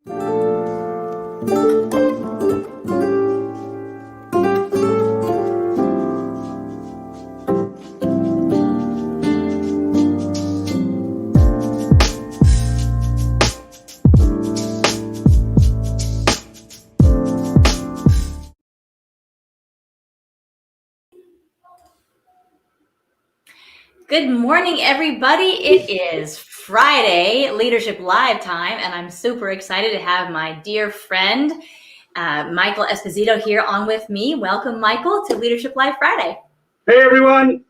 Good morning, everybody. It is Friday, Leadership Live time, and I'm super excited to have my dear friend, Michael Espisito here on with me. Welcome, Michael, to Leadership Live Friday. Hey, everyone.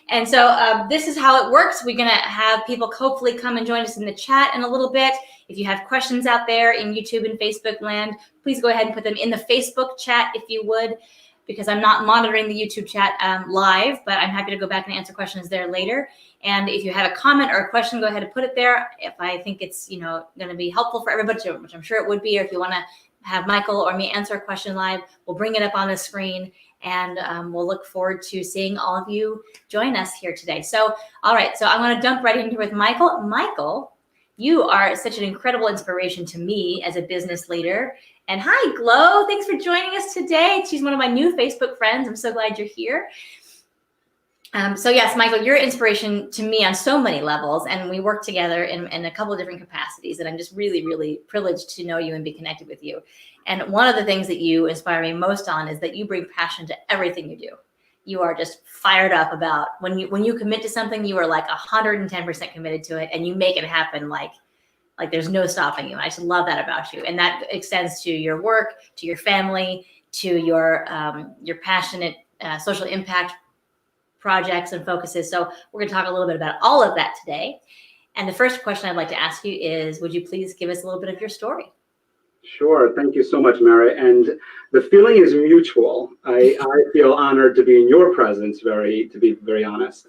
And so this is how it works. We're going to have people hopefully come and join us in the chat in a little bit. If you have questions out there in YouTube and Facebook land, please go ahead and put them in the Facebook chat if you would, because I'm not monitoring the YouTube chat live, but I'm happy to go back and answer questions there later. And if you have a comment or a question, go ahead and put it there. If I think it's going to be helpful for everybody, which I'm sure it would be, or if you want to have Michael or me answer a question live, we'll bring it up on the screen, and we'll look forward to seeing all of you join us here today. So, all right, so I'm going to jump right into with Michael. Michael, you are such an incredible inspiration to me as a business leader. And hi, Glow. Thanks for joining us today. She's one of my new Facebook friends. I'm so glad you're here. So yes, Michael, you're inspiration to me on so many levels, and we work together in a couple of different capacities, and I'm just really, really privileged to know you and be connected with you. And one of the things that you inspire me most on is that you bring passion to everything you do. You are just fired up about when you commit to something, you are like 110% committed to it, and you make it happen like there's no stopping you. I just love that about you. And that extends to your work, to your family, to your passionate social impact projects and focuses. So we're going to talk a little bit about all of that today. And the first question I'd like to ask you is, would you please give us a little bit of your story? Sure. Thank you so much, Mary. And the feeling is mutual. I feel honored to be in your presence, to be very honest.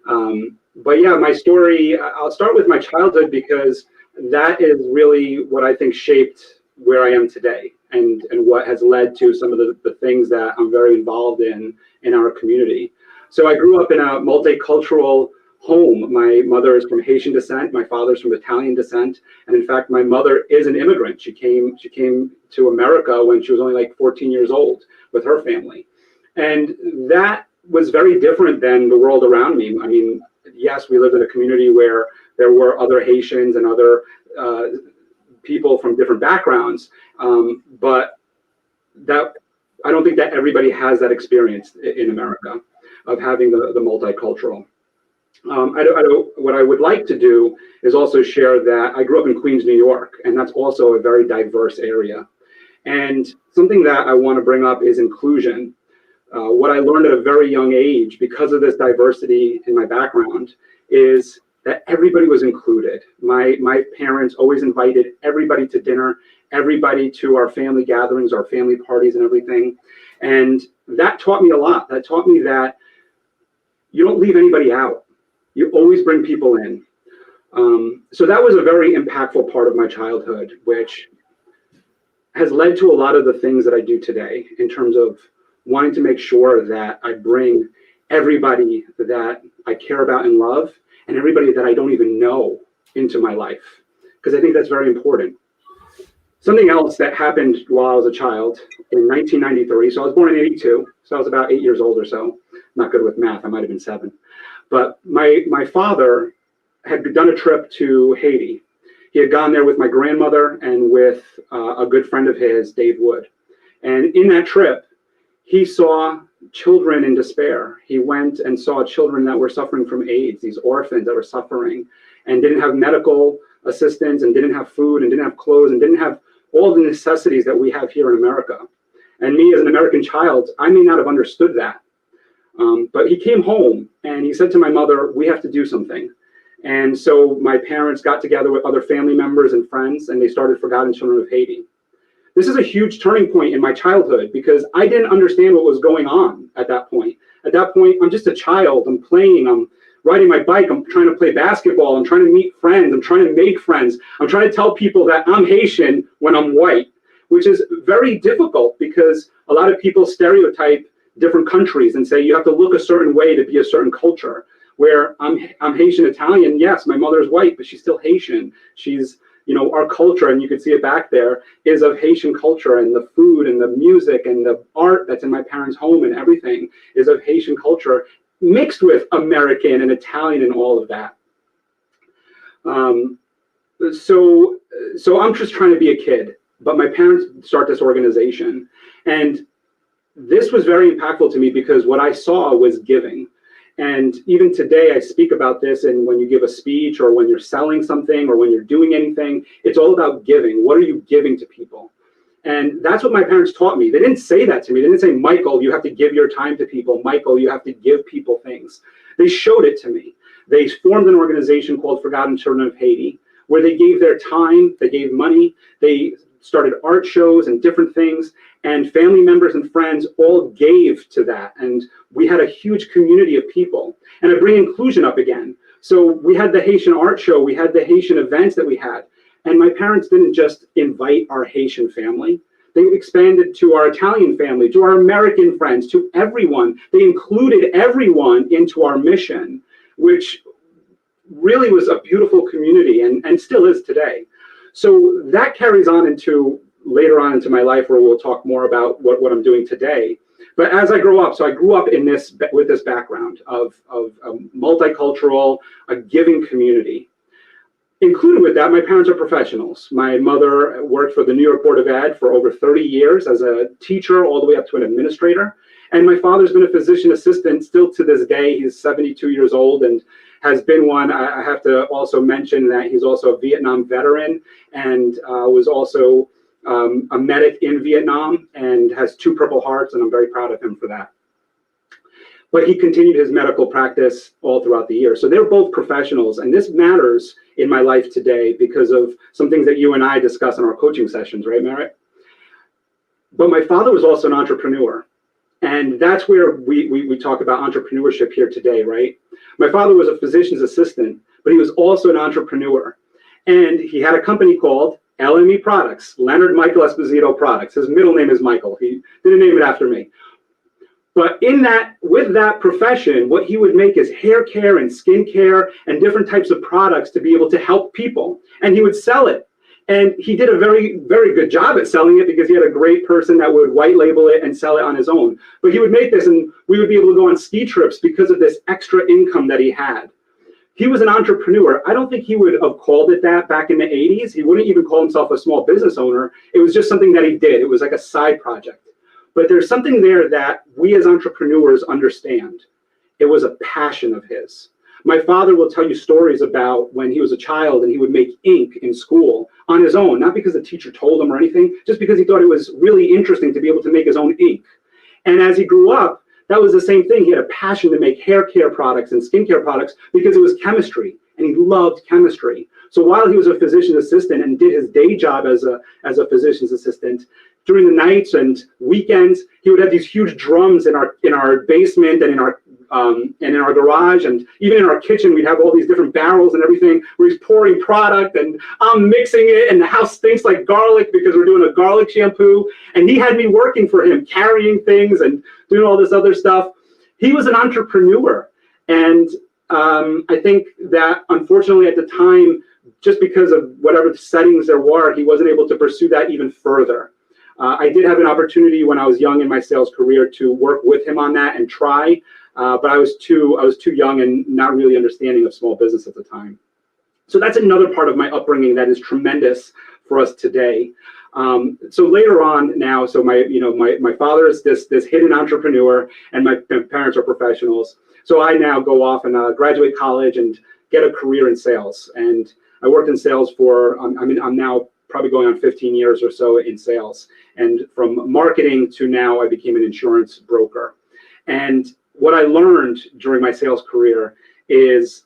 But yeah, my story, I'll start with my childhood, because that is really what I think shaped where I am today, and what has led to some of the things that I'm very involved in our community. So I grew up in a multicultural home. My mother is from Haitian descent. My father's from Italian descent. And in fact, my mother is an immigrant. She came to America when she was only like 14 years old with her family. And that was very different than the world around me. I mean, yes, we lived in a community where there were other Haitians and other people from different backgrounds, but that I don't think that everybody has that experience in America of having the multicultural. What I would like to do is also share that I grew up in Queens, New York, and that's also a very diverse area. And something that I want to bring up is inclusion. What I learned at a very young age, because of this diversity in my background, is that everybody was included. My parents always invited everybody to dinner, everybody to our family gatherings, our family parties and everything. And that taught me a lot. That taught me that you don't leave anybody out. You always bring people in. So that was a very impactful part of my childhood, which has led to a lot of the things that I do today in terms of wanting to make sure that I bring everybody that I care about and love, and everybody that I don't even know, into my life, because I think that's very important. Something else that happened while I was a child in 1993, so I was born in 82, so I was about 8 years old or so. Not good with math, I might have been 7. But my father had done a trip to Haiti. He had gone there with my grandmother and with a good friend of his, Dave Wood. And in that trip, he saw children in despair. He went and saw children that were suffering from AIDS, these orphans that were suffering and didn't have medical assistance and didn't have food and didn't have clothes and didn't have all the necessities that we have here in America. And me as an American child, I may not have understood that. But he came home and he said to my mother, we have to do something. And so my parents got together with other family members and friends, and they started Forgotten Children of Haiti. This is a huge turning point in my childhood because I didn't understand what was going on at that point. At that point, I'm just a child. I'm playing. I'm riding my bike. I'm trying to play basketball. I'm trying to meet friends. I'm trying to make friends. I'm trying to tell people that I'm Haitian when I'm white, which is very difficult because a lot of people stereotype different countries and say you have to look a certain way to be a certain culture. where I'm Haitian Italian. Yes, my mother's white, but she's still Haitian. She's, our culture, and you can see it back there, is of Haitian culture, and the food and the music and the art that's in my parents' home and everything is of Haitian culture, mixed with American and Italian and all of that. So I'm just trying to be a kid, but my parents start this organization, and this was very impactful to me because what I saw was giving. And even today, I speak about this, and when you give a speech or when you're selling something or when you're doing anything, it's all about giving. What are you giving to people? And that's what my parents taught me. They didn't say that to me. They didn't say, Michael, you have to give your time to people. Michael, you have to give people things. They showed it to me. They formed an organization called Forgotten Children of Haiti, where they gave their time, they gave money, they started art shows and different things, and family members and friends all gave to that. And we had a huge community of people. And I bring inclusion up again. So we had the Haitian art show, we had the Haitian events that we had. And my parents didn't just invite our Haitian family. They expanded to our Italian family, to our American friends, to everyone. They included everyone into our mission, which really was a beautiful community and still is today. So that carries on into later on into my life, where we'll talk more about what I'm doing today. But as I grow up, so I grew up in this with this background of a multicultural, a giving community. Included with that, my parents are professionals. My mother worked for the New York Board of Ed for over 30 years as a teacher, all the way up to an administrator. And my father's been a physician assistant still to this day. He's 72 years old and has been one. I have to also mention that he's also a Vietnam veteran and was also a medic in Vietnam and has 2 Purple Hearts, and I'm very proud of him for that. But he continued his medical practice all throughout the year. So they're both professionals, and this matters in my life today because of some things that you and I discuss in our coaching sessions, right, Merritt? But my father was also an entrepreneur, and that's where we talk about entrepreneurship here today, right? My father was a physician's assistant, but he was also an entrepreneur, and he had a company called LME Products, Leonard Michael Espisito Products. His middle name is Michael. He didn't name it after me. But with that profession, what he would make is hair care and skin care and different types of products to be able to help people. And he would sell it. And he did a very, very good job at selling it because he had a great person that would white label it and sell it on his own. But he would make this, and we would be able to go on ski trips because of this extra income that he had. He was an entrepreneur. I don't think he would have called it that back in the 80s. He wouldn't even call himself a small business owner. It was just something that he did. It was like a side project. But there's something there that we as entrepreneurs understand. It was a passion of his. My father will tell you stories about when he was a child and he would make ink in school on his own, not because the teacher told him or anything, just because he thought it was really interesting to be able to make his own ink. And as he grew up, that was the same thing. He had a passion to make hair care products and skincare products because it was chemistry, and he loved chemistry. So while he was a physician's assistant and did his day job as a physician's assistant, during the nights and weekends, he would have these huge drums in our basement and in our garage, and even in our kitchen, we'd have all these different barrels and everything where he's pouring product and I'm mixing it, and the house stinks like garlic because we're doing a garlic shampoo. And he had me working for him, carrying things and doing all this other stuff. He was an entrepreneur. And I think that unfortunately at the time, just because of whatever settings there were, he wasn't able to pursue that even further. I did have an opportunity when I was young in my sales career to work with him on that and try, but I was too young and not really understanding of small business at the time. So that's another part of my upbringing that is tremendous for us today. So later on now, so my father is this hidden entrepreneur, and my parents are professionals. So I now go off and graduate college and get a career in sales. And I worked in sales for I'm now probably going on 15 years or so in sales. And from marketing to now, I became an insurance broker. And what I learned during my sales career is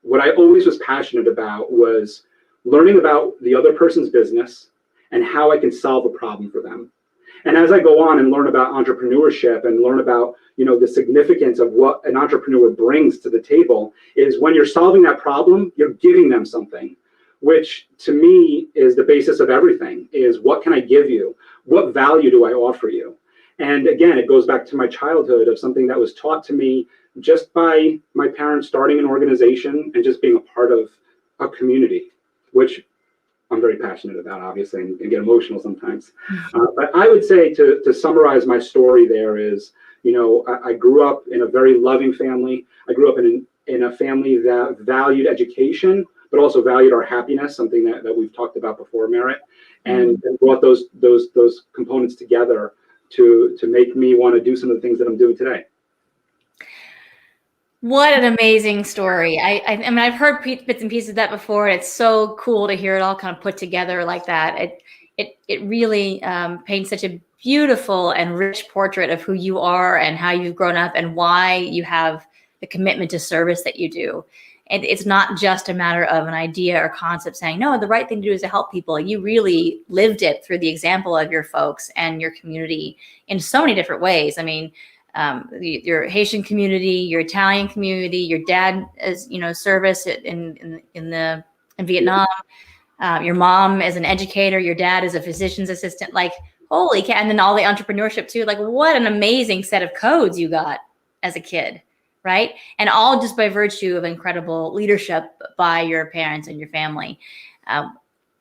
what I always was passionate about was learning about the other person's business and how I can solve a problem for them. And as I go on and learn about entrepreneurship and learn about, the significance of what an entrepreneur brings to the table, is when you're solving that problem, you're giving them something, which to me is the basis of everything, is what can I give you? What value do I offer you? And again, it goes back to my childhood of something that was taught to me just by my parents starting an organization and just being a part of a community, which I'm very passionate about, obviously, and get emotional sometimes. But I would say to summarize my story there is, I grew up in a very loving family. I grew up in a family that valued education, but also valued our happiness, something that we've talked about before, Merritt, and brought those components together to make me want to do some of the things that I'm doing today. What an amazing story. I mean, I've heard bits and pieces of that before, and it's so cool to hear it all kind of put together like that. It really paints such a beautiful and rich portrait of who you are and how you've grown up and why you have the commitment to service that you do. And it's not just a matter of an idea or concept saying, no, the right thing to do is to help people. You really lived it through the example of your folks and your community in so many different ways. I mean, your Haitian community, your Italian community, your dad as service in Vietnam, your mom as an educator, your dad as a physician's assistant. Like, holy cow! And then all the entrepreneurship too. Like, what an amazing set of codes you got as a kid, right? And all just by virtue of incredible leadership by your parents and your family.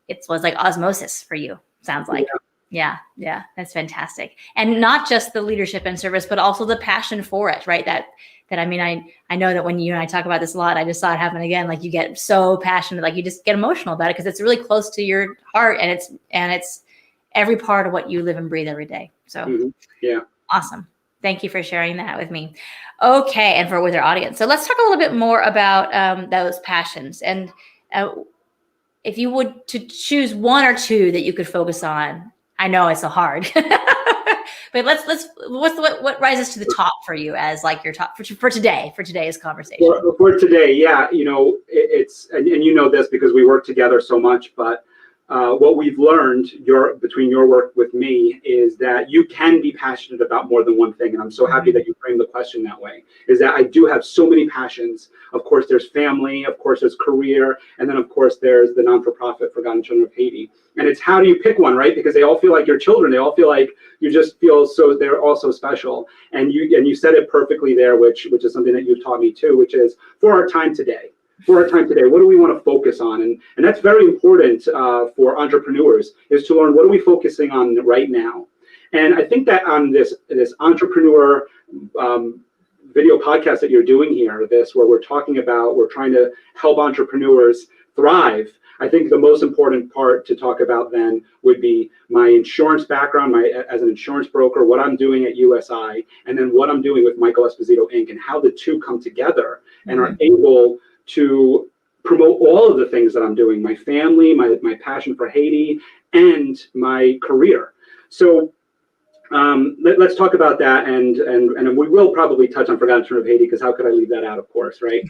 It was like osmosis for you. Sounds like. Yeah. Yeah. That's fantastic. And not just the leadership and service, but also the passion for it, right? That I mean, I know that when you and I talk about this a lot, I just saw it happen again. Like, you get so passionate, like you just get emotional about it because it's really close to your heart, and it's every part of what you live and breathe every day. So yeah. Awesome. Thank you for sharing that with me. Okay. And with our audience. So let's talk a little bit more about those passions. And if you would to choose one or two that you could focus on, I know it's so hard, but what rises to the top for you as like your top for today's conversation? For today, yeah, it's and you know this because we work together so much, but what we've learned between your work with me is that you can be passionate about more than one thing, and I'm so happy that you framed the question that way. Is that I do have so many passions. Of course, there's family. Of course, there's career, and then of course there's the non-for-profit Forgotten Children of Haiti. And it's how do you pick one, right? Because they all feel like your children. They all feel like you just feel so they're all so special. And you said it perfectly there, which is something that you've taught me too, which is for our time today. What do we want to focus on? And that's very important for entrepreneurs, is to learn what are we focusing on right now. And I think that on this entrepreneur video podcast that you're doing here, where we're trying to help entrepreneurs thrive. I think the most important part to talk about then would be my insurance background, as an insurance broker, what I'm doing at USI, and then what I'm doing with Michael Espisito Inc., and how the two come together and are able to promote all of the things that I'm doing, my family, my passion for Haiti, and my career. So let's talk about that, and we will probably touch on Forgotten Children of Haiti, because how could I leave that out, of course, right?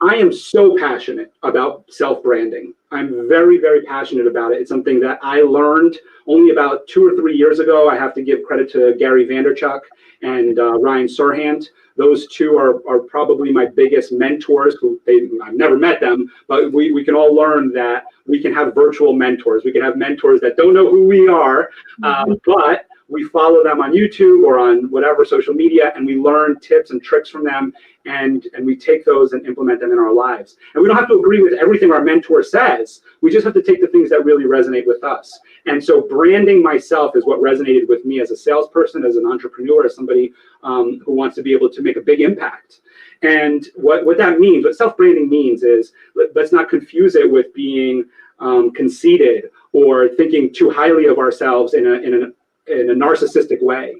I am so passionate about self-branding. I'm very, very passionate about it. It's something that I learned only about 2 or 3 years ago. I have to give credit to Gary Vanderchuck and Ryan Serhant. Those two are probably my biggest mentors. I've never met them, but we can all learn that we can have virtual mentors. We can have mentors that don't know who we are, but we follow them on YouTube or on whatever social media, and we learn tips and tricks from them, and we take those and implement them in our lives. And we don't have to agree with everything our mentor says. We just have to take the things that really resonate with us. And so branding myself is what resonated with me as a salesperson, as an entrepreneur, as somebody who wants to be able to make a big impact. And what that means, what self-branding means is, let's not confuse it with being conceited or thinking too highly of ourselves in a narcissistic way.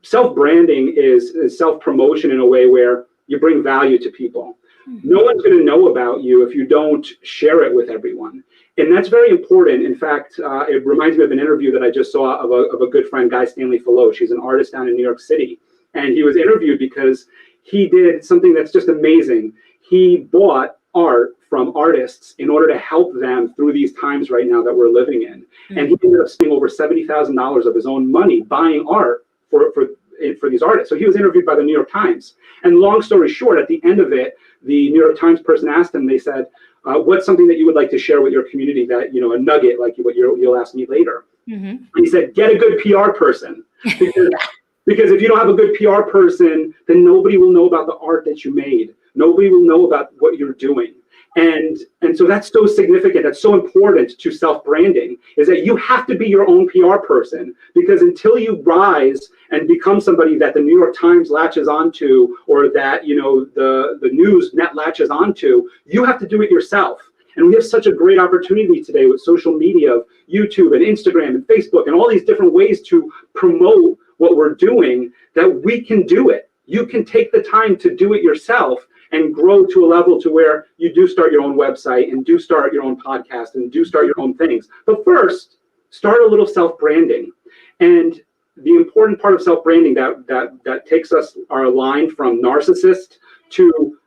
Self-branding is self-promotion in a way where you bring value to people. No one's going to know about you if you don't share it with everyone. And that's very important. In fact, it reminds me of an interview that I just saw of a good friend, Guy Stanley Fallot. She's an artist down in New York City. And he was interviewed because he did something that's just amazing. He bought art from artists in order to help them through these times right now that we're living in. And he ended up spending over $70,000 of his own money buying art for these artists. So he was interviewed by the New York Times. And long story short, at the end of it, the New York Times person asked him, they said, what's something that you would like to share with your community that, a nugget like what you'll ask me later? And he said, get a good PR person. Because if you don't have a good PR person, then nobody will know about the art that you made. Nobody will know about what you're doing. And so that's so significant. That's so important to self-branding, is that you have to be your own PR person, because until you rise and become somebody that the New York Times latches onto, or that, you know, the news net latches onto, you have to do it yourself. And we have such a great opportunity today with social media, of YouTube and Instagram and Facebook and all these different ways to promote what we're doing, that we can do it. You can take the time to do it yourself and grow to a level to where you do start your own website and do start your own podcast and do start your own things. But first, start a little self-branding. And the important part of self-branding that takes us our line from narcissist to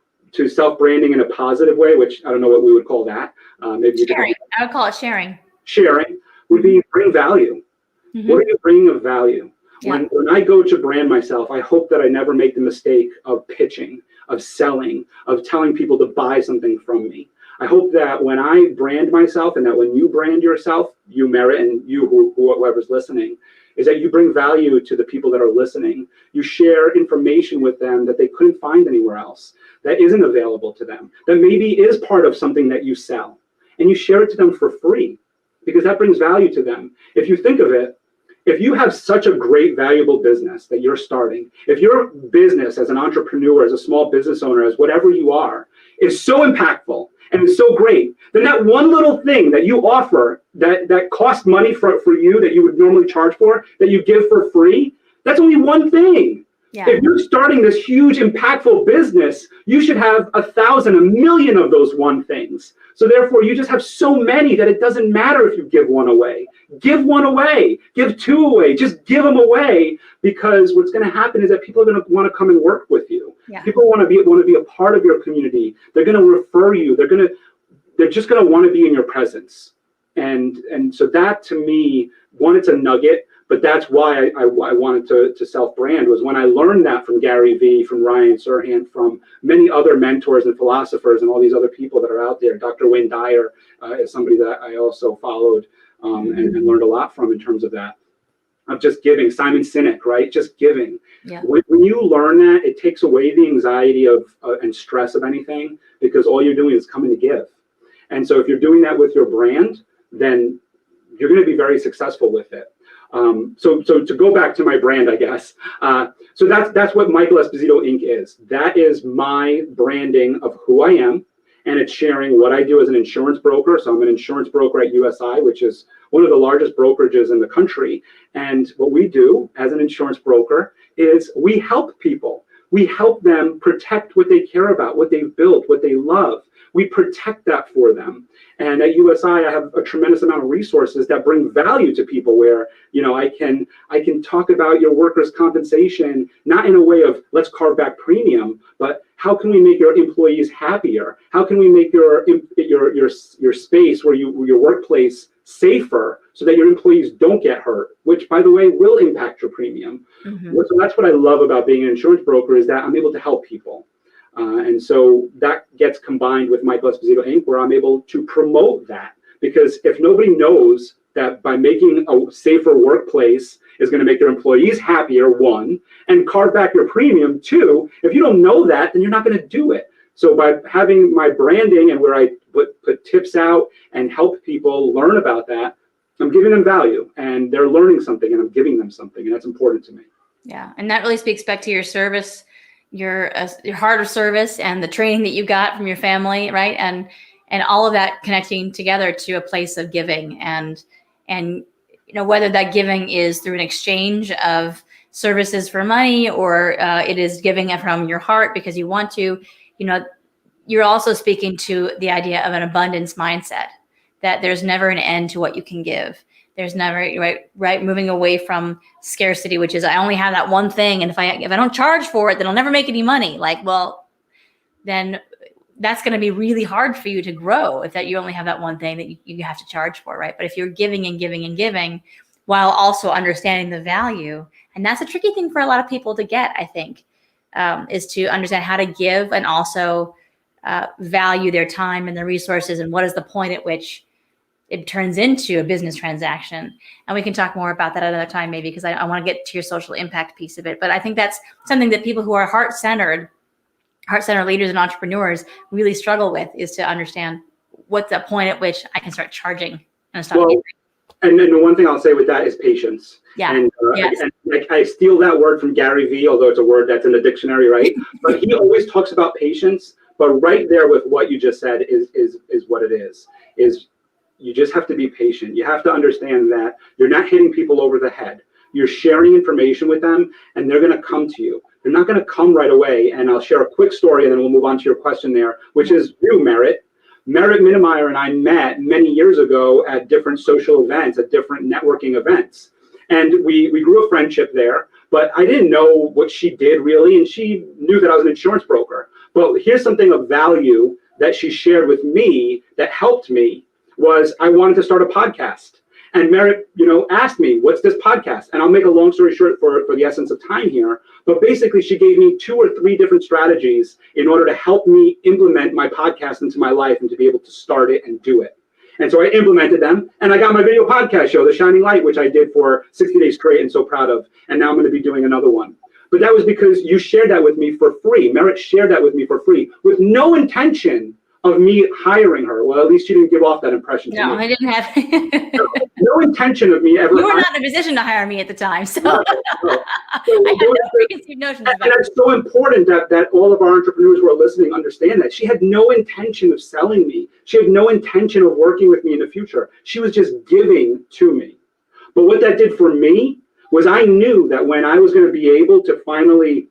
self-branding in a positive way, which I don't know what we would call that. Maybe sharing. I would call it sharing. Sharing would be bring value. Mm-hmm. What are you bringing of value? Yeah. When I go to brand myself, I hope that I never make the mistake of pitching, of selling, of telling people to buy something from me. I hope that when I brand myself, and that when you brand yourself, you, Merit, and you, whoever's listening, is that you bring value to the people that are listening. You share information with them that they couldn't find anywhere else, that isn't available to them, that maybe is part of something that you sell. And you share it to them for free, because that brings value to them. If you think of it, if you have such a great, valuable business that you're starting, if your business as an entrepreneur, as a small business owner, as whatever you are, is so impactful and is so great, then that one little thing that you offer that costs money for you, that you would normally charge for, that you give for free, that's only one thing. Yeah. If you're starting this huge, impactful business, you should have 1,000, 1,000,000 of those one things. So therefore, you just have so many that it doesn't matter if you give one away. Give one away, give two away, just give them away, because what's going to happen is that people are going to want to come and work with you. Yeah. People want to be a part of your community. They're going to refer you. They're just going to want to be in your presence. And so that, to me, one, it's a nugget. But that's why I wanted to self-brand, was when I learned that from Gary Vee, from Ryan Serhant, from many other mentors and philosophers and all these other people that are out there. Dr. Wayne Dyer is somebody that I also followed and learned a lot from in terms of that, of just giving. Simon Sinek, right? Just giving. Yeah. When you learn that, it takes away the anxiety of and stress of anything, because all you're doing is coming to give. And so if you're doing that with your brand, then you're going to be very successful with it. So to go back to my brand, I guess, so that's what Michael Espisito Inc. is. That is my branding of who I am, and it's sharing what I do as an insurance broker. So I'm an insurance broker at USI, which is one of the largest brokerages in the country. And what we do as an insurance broker is we help people. We help them protect what they care about, what they've built, what they love. We protect that for them. And at USI, I have a tremendous amount of resources that bring value to people, where, you know, I can talk about your workers' compensation, not in a way of let's carve back premium, but how can we make your employees happier? How can we make your space, where your workplace, safer, so that your employees don't get hurt, which, by the way, will impact your premium. Mm-hmm. So that's what I love about being an insurance broker, is that I'm able to help people. And so that gets combined with Michael Espisito Inc., where I'm able to promote that. Because if nobody knows that by making a safer workplace is going to make your employees happier, one, and carve back your premium, two, if you don't know that, then you're not going to do it. So by having my branding, and where I put tips out and help people learn about that, I'm giving them value, and they're learning something, and I'm giving them something, and that's important to me. Yeah, and that really speaks back to your service, your heart of service, and the training that you got from your family, right? And all of that connecting together to a place of giving, and you know, whether that giving is through an exchange of services for money, or it is giving it from your heart because you want to, you know, you're also speaking to the idea of an abundance mindset, that there's never an end to what you can give. There's never, right, moving away from scarcity, which is I only have that one thing, and if I don't charge for it, then I'll never make any money. Like, well, then that's going to be really hard for you to grow, if that you only have that one thing that you have to charge for, right? But if you're giving and giving and giving, while also understanding the value, and that's a tricky thing for a lot of people to get, I think, is to understand how to give and also value their time and their resources, and what is the point at which it turns into a business transaction. And we can talk more about that another time, maybe, because I want to get to your social impact piece of it. But I think that's something that people who are heart-centered leaders and entrepreneurs really struggle with, is to understand what's the point at which I can start charging and stop. Well, and then the one thing I'll say with that is patience. Yeah. And, yes. I steal that word from Gary Vee, although it's a word that's in the dictionary, right? But he always talks about patience. But right there with what you just said is what it is you just have to be patient. You have to understand that you're not hitting people over the head. You're sharing information with them, and they're going to come to you. They're not going to come right away. And I'll share a quick story, and then we'll move on to your question there, which is you, Merritt. Merritt Minnemeyer and I met many years ago at different social events, at different networking events. And we grew a friendship there, but I didn't know what she did really, and she knew that I was an insurance broker. But here's something of value that she shared with me that helped me, was I wanted to start a podcast. And Merritt, asked me, what's this podcast? And I'll make a long story short for the essence of time here. But basically, she gave me 2 or 3 different strategies in order to help me implement my podcast into my life and to be able to start it and do it. And so I implemented them, and I got my video podcast show, The Shining Light, which I did for 60 days straight and so proud of. And now I'm going to be doing another one. But that was because you shared that with me for free. Merritt shared that with me for free with no intention of me hiring her. Well, at least she didn't give off that impression to me. No, I didn't have. No intention of me ever. You were not in a position to hire me at the time, so No. I had no preconceived notions about and it's so important that all of our entrepreneurs who are listening understand that. She had no intention of selling me. She had no intention of working with me in the future. She was just giving to me. But what that did for me was I knew that when I was going to be able to finally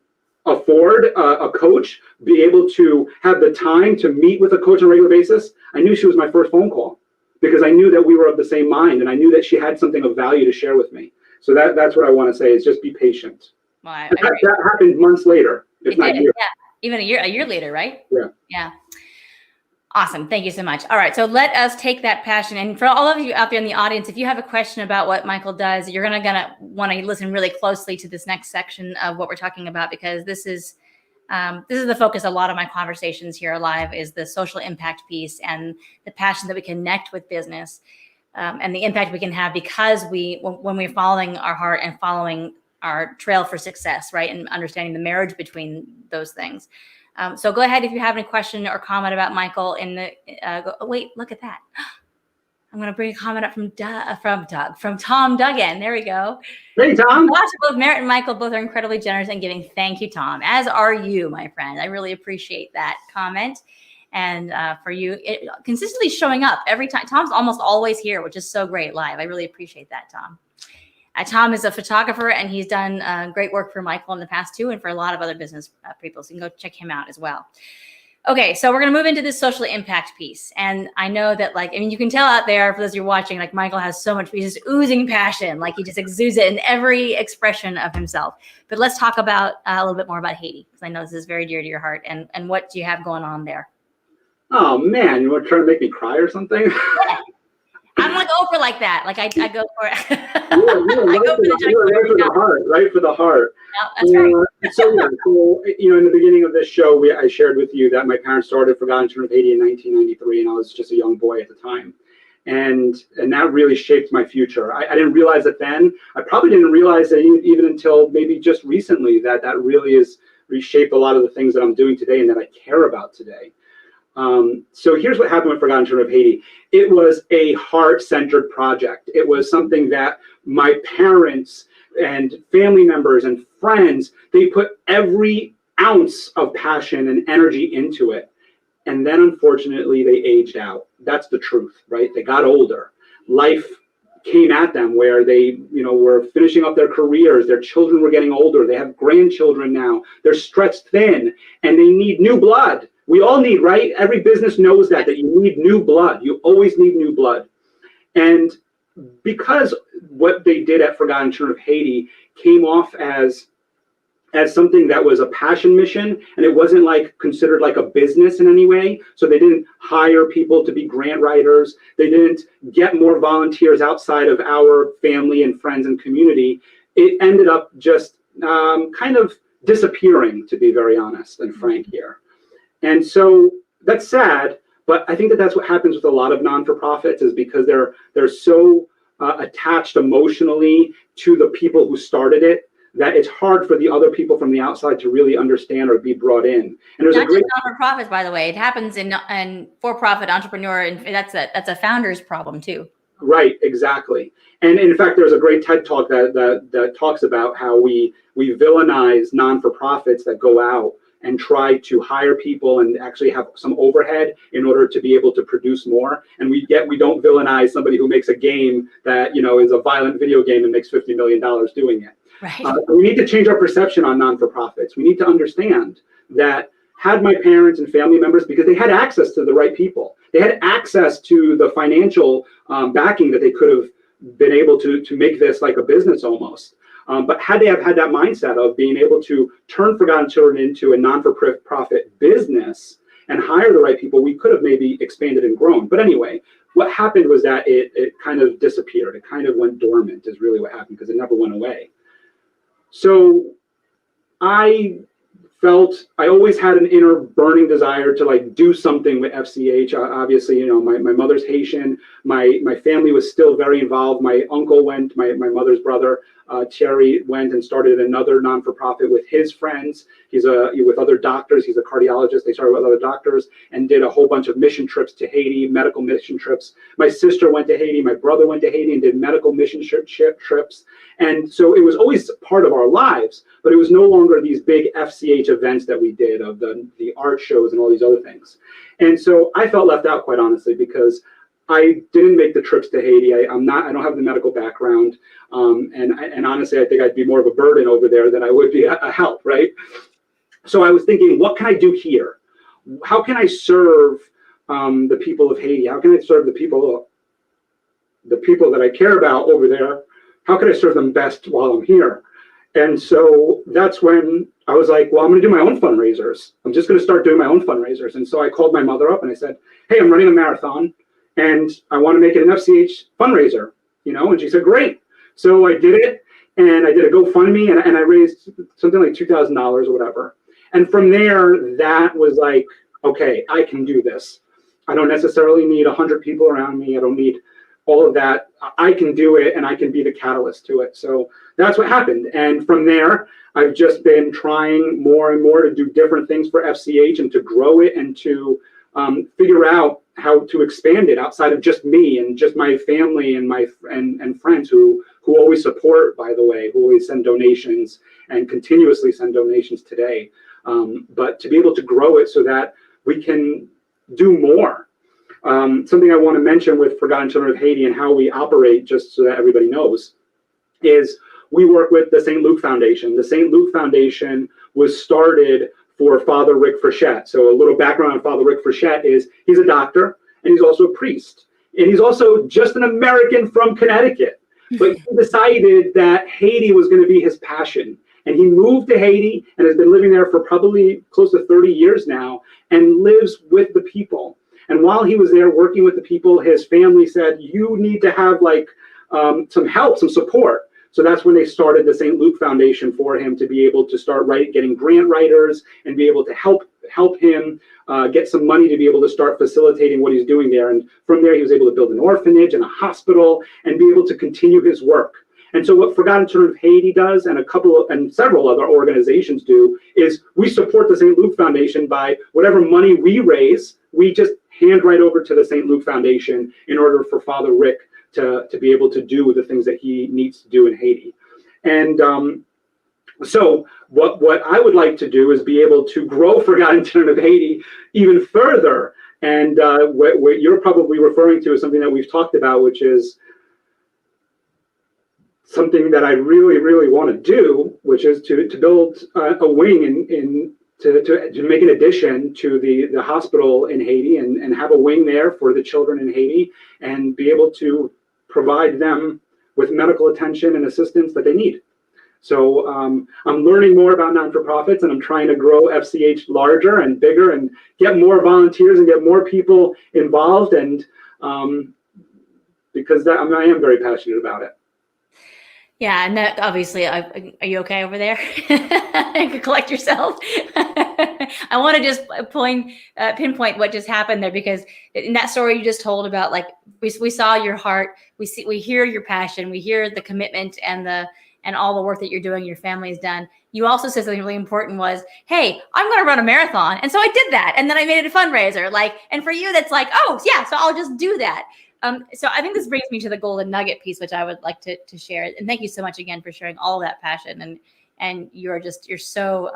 afford a coach, be able to have the time to meet with a coach on a regular basis, I knew she was my first phone call, because I knew that we were of the same mind, and I knew that she had something of value to share with me. So that's what I want to say, is just be patient. Well, that happened months later, if not years. Yeah, even a year later, right? Yeah. Yeah. Awesome. Thank you so much. All right. So let us take that passion. And for all of you out there in the audience, if you have a question about what Michael does, you're gonna want to listen really closely to this next section of what we're talking about, because this is the focus of a lot of my conversations here live, is the social impact piece and the passion that we connect with business, and the impact we can have because when we're following our heart and following our trail for success, right? And understanding the marriage between those things. So go ahead if you have any question or comment about Michael wait, look at that. I'm going to bring a comment up from Tom Duggan. There we go. Hey, Tom. Both Merritt and Michael both are incredibly generous and giving. Thank you, Tom. As are you, my friend. I really appreciate that comment. And for you, consistently showing up every time. Tom's almost always here, which is so great live. I really appreciate that, Tom. Tom is a photographer, and he's done great work for Michael in the past too, and for a lot of other business people. So you can go check him out as well. Okay, so we're going to move into this social impact piece. And I know that, you can tell out there, for those of you watching, Michael has so much, he's just oozing passion. He just exudes it in every expression of himself. But let's talk about a little bit more about Haiti, because I know this is very dear to your heart. And what do you have going on there? Oh, man, you want to try to make me cry or something? I'm Oprah like that. I go for it. I go right for the heart. No, that's right. So in the beginning of this show, I shared with you that my parents started Forgotten Children of Haiti in 1993, and I was just a young boy at the time. And that really shaped my future. I didn't realize it then. I probably didn't realize it even until maybe just recently, that really has reshaped a lot of the things that I'm doing today and that I care about today. So here's what happened with Forgotten Children of Haiti. It was a heart-centered project. It was something that my parents and family members and friends, they put every ounce of passion and energy into it. And then unfortunately, they aged out. That's the truth, right? They got older. Life came at them where they, were finishing up their careers. Their children were getting older. They have grandchildren now. They're stretched thin and they need new blood. We all need, right? Every business knows that you need new blood. You always need new blood. And because what they did at Forgotten Children of Haiti came off as something that was a passion mission, and it wasn't considered like a business in any way. So they didn't hire people to be grant writers. They didn't get more volunteers outside of our family and friends and community. It ended up just kind of disappearing, to be very honest and frank here. And so that's sad, But I think that that's what happens with a lot of non-for-profits, is because they're so attached emotionally to the people who started it, that it's hard for the other people from the outside to really understand or be brought in. And there's not just non-for-profits, by the way. It happens in for-profit entrepreneur, and that's a founder's problem too. Right, exactly. And in fact, there's a great TED talk that talks about how we villainize non-for-profits that go out and try to hire people and actually have some overhead in order to be able to produce more. And we don't villainize somebody who makes a game that, is a violent video game and makes $50 million doing it. Right. We need to change our perception on non-for-profits. We need to understand that had my parents and family members, because they had access to the right people, they had access to the financial backing that they could have been able to make this like a business almost. But had they have had that mindset of being able to turn Forgotten Children into a non-for-profit business and hire the right people, we could have maybe expanded and grown. But anyway, what happened was that it kind of disappeared. It kind of went dormant is really what happened, because it never went away. So I always had an inner burning desire to like do something with FCH. Obviously, my mother's Haitian. My family was still very involved. My uncle went, my mother's brother, Thierry, went and started another non-for-profit with his friends. He's with other doctors. He's a cardiologist. They started with other doctors and did a whole bunch of mission trips to Haiti, medical mission trips. My sister went to Haiti. My brother went to Haiti and did medical mission trips. And so it was always part of our lives, but it was no longer these big FCH events that we did of the art shows and all these other things. And so I felt left out, quite honestly, because I didn't make the trips to Haiti. I don't have the medical background. And honestly, I think I'd be more of a burden over there than I would be a help, right? So I was thinking, what can I do here? How can I serve the people of Haiti? How can I serve the people that I care about over there? How can I serve them best while I'm here? And so that's when I was like, well, I'm going to do my own fundraisers. I'm just going to start doing my own fundraisers. And so I called my mother up and I said, hey, I'm running a marathon and I want to make it an FCH fundraiser, and she said, great. So I did it, and I did a GoFundMe, and I raised something like $2,000 or whatever. And from there, that was like, okay, I can do this. I don't necessarily need 100 people around me. I don't need all of that. I can do it, and I can be the catalyst to it. So that's what happened. And from there, I've just been trying more and more to do different things for FCH and to grow it and to figure out how to expand it outside of just me and just my family and my and friends who always support, by the way, who always send donations and continuously send donations today. But to be able to grow it so that we can do more. Something I want to mention with Forgotten Children of Haiti and how we operate, just so that everybody knows, is we work with the St. Luke Foundation. The St. Luke Foundation was started for Father Rick Frechette. So a little background on Father Rick Frechette is he's a doctor and he's also a priest. And he's also just an American from Connecticut. But he decided that Haiti was going to be his passion. And he moved to Haiti and has been living there for probably close to 30 years now and lives with the people. And while he was there working with the people, his family said, you need to have some help, some support. So that's when they started the St. Luke Foundation for him to be able to start getting grant writers and be able to help him get some money to be able to start facilitating what he's doing there. And from there, he was able to build an orphanage and a hospital and be able to continue his work. And so what Forgotten Children of Haiti does, and several other organizations do, is we support the St. Luke Foundation by whatever money we raise, we just hand right over to the St. Luke Foundation in order for Father Rick to be able to do the things that he needs to do in Haiti. And so what I would like to do is be able to grow Forgotten Children of Haiti even further. And what you're probably referring to is something that we've talked about, which is something that I really, really want to do, which is to build a wing to make an addition to the hospital in Haiti and have a wing there for the children in Haiti and be able to provide them with medical attention and assistance that they need. So I'm learning more about non-for-profits, and I'm trying to grow FCH larger and bigger and get more volunteers and get more people involved, and because I am very passionate about it. Yeah, and that obviously, are you okay over there? You can collect yourself. I want to just pinpoint what just happened there, because in that story you just told about, like, we saw your heart, we hear your passion, we hear the commitment and all the work that you're doing, your family's done. You also said something really important was, hey, I'm going to run a marathon, and so I did that, and then I made it a fundraiser. Like, and for you, that's like, oh yeah, so I'll just do that. So I think this brings me to the golden nugget piece, which I would like to share. And thank you so much again for sharing all of that passion. And you're so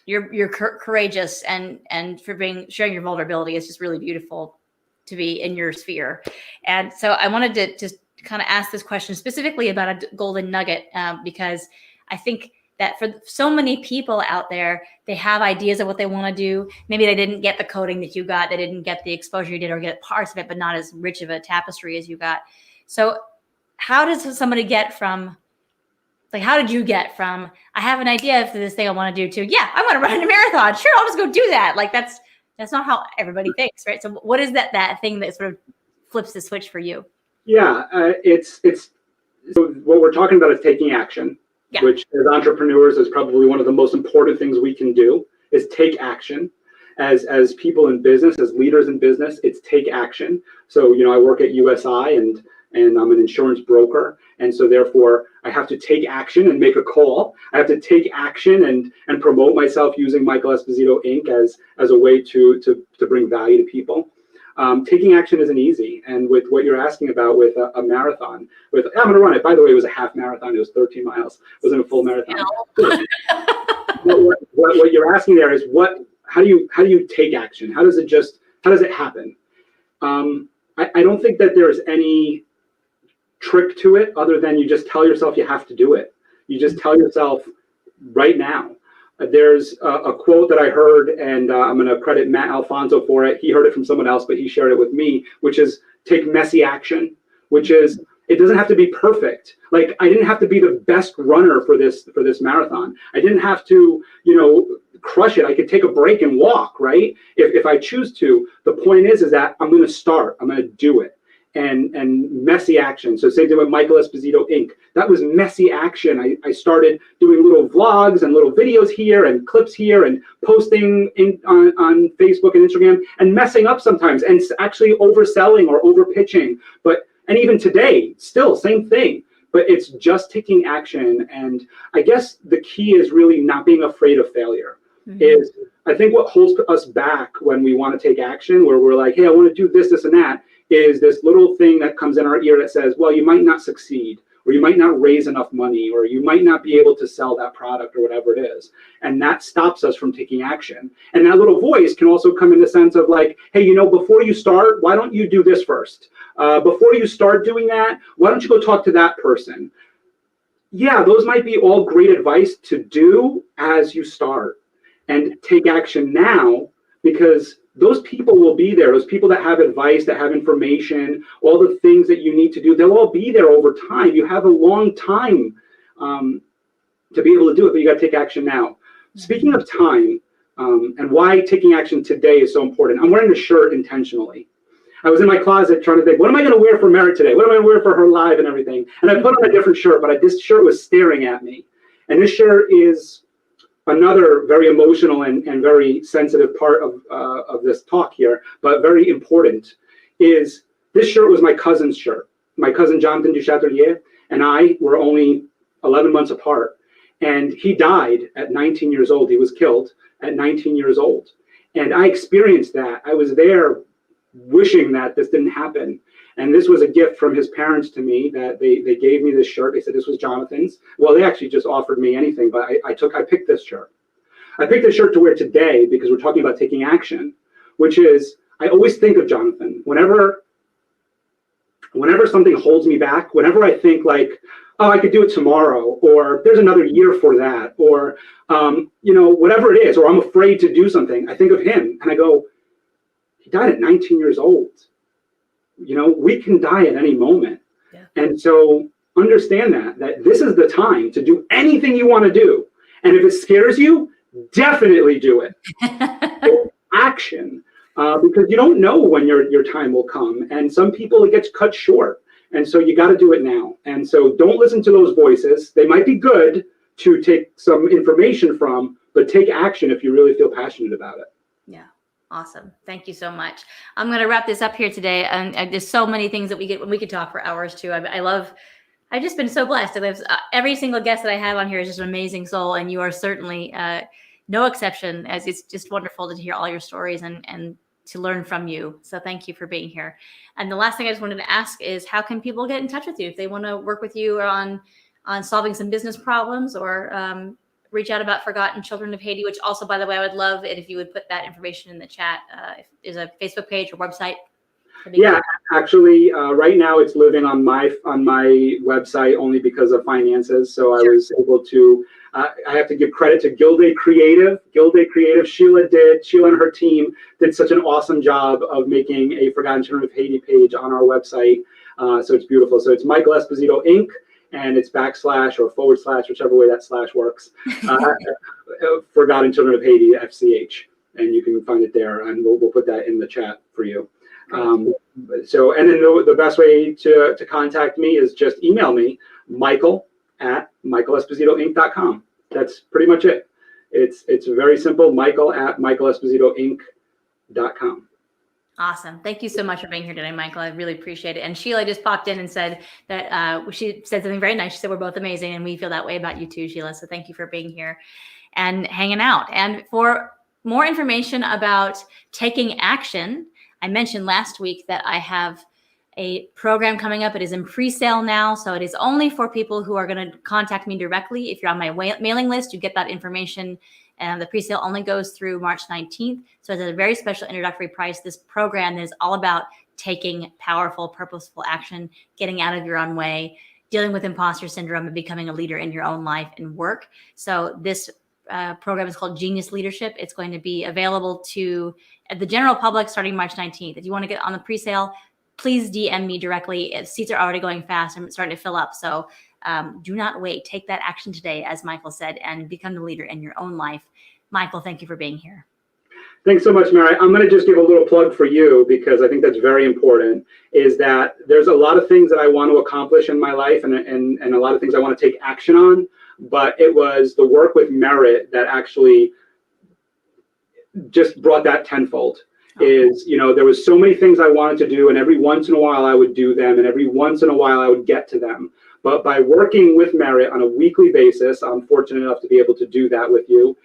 you're courageous, and for sharing your vulnerability. It's just really beautiful to be in your sphere. And so I wanted to just kind of ask this question specifically about a golden nugget, because I think that for so many people out there, they have ideas of what they want to do. Maybe they didn't get the coding that you got, they didn't get the exposure you did, or get parts of it, but not as rich of a tapestry as you got. So how does somebody get from, like, how did you get from, I have an idea for this thing I want to do, to, yeah, I'm going to run a marathon. Sure, I'll just go do that. Like, that's not how everybody thinks, right? So what is that thing that sort of flips the switch for you? Yeah, it's so what we're talking about is taking action. Yeah. Which, as entrepreneurs, is probably one of the most important things we can do, is take action. As people in business, as leaders in business, it's take action. So, I work at USI, and I'm an insurance broker. And so therefore I have to take action and make a call. I have to take action and promote myself using Michael Espisito Inc. as a way to bring value to people. Taking action isn't easy. And with what you're asking about with a marathon, I'm going to run it. By the way, it was a half marathon. It was 13 miles. It wasn't a full marathon. What you're asking there is how do you take action? How does it happen? I don't think that there's any trick to it other than you just tell yourself you have to do it. You just tell yourself right now. There's a quote that I heard, and I'm going to credit Matt Alfonso for it. He heard it from someone else, but he shared it with me, which is take messy action, which is, it doesn't have to be perfect. Like, I didn't have to be the best runner for this marathon. I didn't have to, crush it. I could take a break and walk, right? If I choose to. The point is that I'm going to start. I'm going to do it. And messy action. So same thing with Michael Espisito Inc. That was messy action. I started doing little vlogs and little videos here and clips here and posting on Facebook and Instagram and messing up sometimes and actually overselling or over pitching. And even today, still same thing. But it's just taking action. And I guess the key is really not being afraid of failure. Is, I think, what holds us back when we want to take action, where we're like, hey, I want to do this, this, and that, is this little thing that comes in our ear that says, well, you might not succeed, or you might not raise enough money, or you might not be able to sell that product, or whatever it is. And that stops us from taking action. And that little voice can also come in the sense of like, hey, before you start, why don't you do this first? Before you start doing that, why don't you go talk to that person? Yeah, those might be all great advice to do as you start. And take action now, because those people will be there. Those people that have advice, that have information, all the things that you need to do, they'll all be there over time. You have a long time to be able to do it, but you got to take action now. Speaking of time, and why taking action today is so important, I'm wearing a shirt intentionally. I was in my closet trying to think, what am I going to wear for Merit today? What am I going to wear for her live and everything? And I put on a different shirt, but this shirt was staring at me. And this shirt is another very emotional and very sensitive part of this talk here, but very important, is this shirt was my cousin's shirt. My cousin Jonathan Duchateaulier and I were only 11 months apart. And he died at 19 years old. He was killed at 19 years old. And I experienced that. I was there wishing that this didn't happen. And this was a gift from his parents to me, that they gave me this shirt. They said this was Jonathan's. Well, they actually just offered me anything, but I picked this shirt. I picked this shirt to wear today because we're talking about taking action, which is, I always think of Jonathan. Whenever something holds me back, whenever I think like, oh, I could do it tomorrow, or there's another year for that, or, whatever it is, or I'm afraid to do something, I think of him and I go, he died at 19 years old. We can die at any moment. Yeah. And so understand that this is the time to do anything you want to do. And if it scares you, definitely do it. Action, because you don't know when your time will come. And some people, it gets cut short. And so you got to do it now. And so don't listen to those voices. They might be good to take some information from, but take action if you really feel passionate about it. Yeah. Awesome. Thank you so much. I'm going to wrap this up here today. And there's so many things that we could talk for hours too. I've just been so blessed. Every single guest that I have on here is just an amazing soul. And you are certainly no exception, as it's just wonderful to hear all your stories and to learn from you. So thank you for being here. And the last thing I just wanted to ask is, how can people get in touch with you if they want to work with you on solving some business problems, or reach out about Forgotten Children of Haiti, which also, by the way, I would love it if you would put that information in the chat. If there's a Facebook page or website. Yeah, actually, right now it's living on my website only because of finances. So I was able to, I have to give credit to Gilday Creative. Sheila and her team did such an awesome job of making a Forgotten Children of Haiti page on our website. So it's beautiful. So it's Michael Espisito Inc. and it's / or // whichever way that slash works. Forgotten Children of Haiti, FCH. And you can find it there, and we'll put that in the chat for you. So, and then the best way to contact me is just email me, michael@michaelespositoinc.com. That's pretty much it. It's very simple, michael@michaelespositoinc.com. Awesome. Thank you so much for being here today, Michael. I really appreciate it. And Sheila just popped in and said that she said something very nice. She said, we're both amazing, and we feel that way about you too, Sheila. So thank you for being here and hanging out. And for more information about taking action, I mentioned last week that I have a program coming up. It is in pre-sale now, so it is only for people who are going to contact me directly. If you're on my mailing list, you get that information, and the pre-sale only goes through March 19th. So it's a very special introductory price. This program is all about taking powerful, purposeful action, getting out of your own way, dealing with imposter syndrome, and becoming a leader in your own life and work. So this program is called Genius Leadership. It's going to be available to the general public starting March 19th. If you want to get on the pre-sale, please DM me directly. Seats are already going fast and starting to fill up. So do not wait. Take that action today, as Michael said, and become the leader in your own life. Michael, thank you for being here. Thanks so much, Mary. I'm going to just give a little plug for you, because I think that's very important, is that there's a lot of things that I want to accomplish in my life, and a lot of things I want to take action on. But it was the work with Merit that actually just brought that tenfold. Is, there was so many things I wanted to do, and every once in a while I would do them, and every once in a while I would get to them. But by working with Merit on a weekly basis, I'm fortunate enough to be able to do that with you.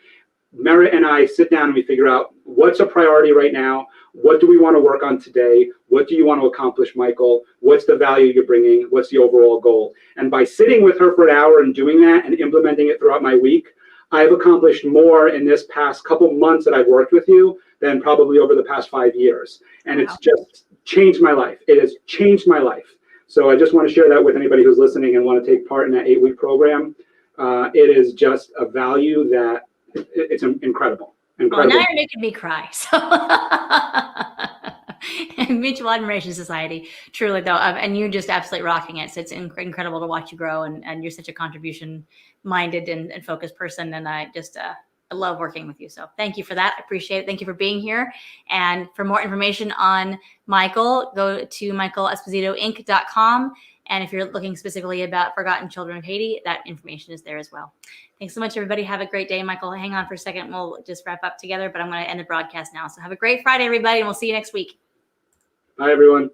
Merit and I sit down and we figure out what's a priority right now. What do we want to work on today? What do you want to accomplish, Michael? What's the value you're bringing? What's the overall goal? And by sitting with her for an hour and doing that and implementing it throughout my week, I've accomplished more in this past couple months that I've worked with you than probably over the past 5 years. And It's just changed my life. It has changed my life. So I just want to share that with anybody who's listening and want to take part in that 8-week program. It is just a value that it's incredible. Well, now you're making me cry. So Mutual Admiration Society, truly though. And you're just absolutely rocking it. So it's incredible to watch you grow, and you're such a contribution-minded and focused person. And I just I love working with you. So thank you for that. I appreciate it. Thank you for being here. And for more information on Michael, go to michaelespositoinc.com. And if you're looking specifically about Forgotten Children of Haiti, that information is there as well. Thanks so much, everybody. Have a great day. Michael, hang on for a second. We'll just wrap up together, but I'm going to end the broadcast now. So have a great Friday, everybody, and we'll see you next week. Bye, everyone.